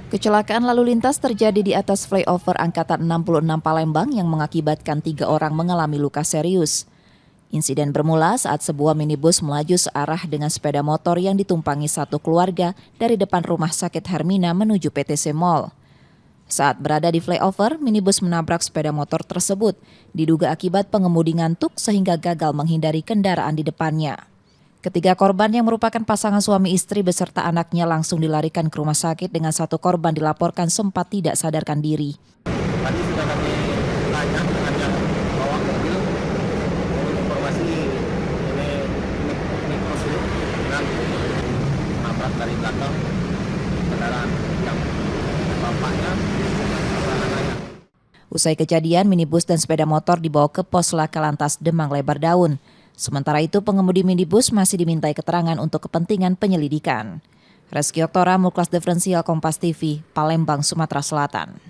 Kecelakaan lalu lintas terjadi di atas flyover Angkatan 66 Palembang yang mengakibatkan 3 orang mengalami luka serius. Insiden bermula saat sebuah minibus melaju searah dengan sepeda motor yang ditumpangi satu keluarga dari depan Rumah Sakit Hermina menuju PTC Mall. Saat berada di flyover, minibus menabrak sepeda motor tersebut, diduga akibat pengemudi ngantuk sehingga gagal menghindari kendaraan di depannya. Ketiga korban yang merupakan pasangan suami istri beserta anaknya langsung dilarikan ke rumah sakit dengan satu korban dilaporkan sempat tidak sadarkan diri. Tadi sudah kami tanya dengan yang bawa mobil, informasi ini krosil dan nabrak dari belakang kendaraan yang bapaknya dan anaknya. Usai kejadian, minibus dan sepeda motor dibawa ke pos Laka Lantas Demang Lebar Daun. Sementara itu, pengemudi minibus masih dimintai keterangan untuk kepentingan penyelidikan. Reski Oktora, Muklas Diferensial Kompas TV, Palembang, Sumatera Selatan.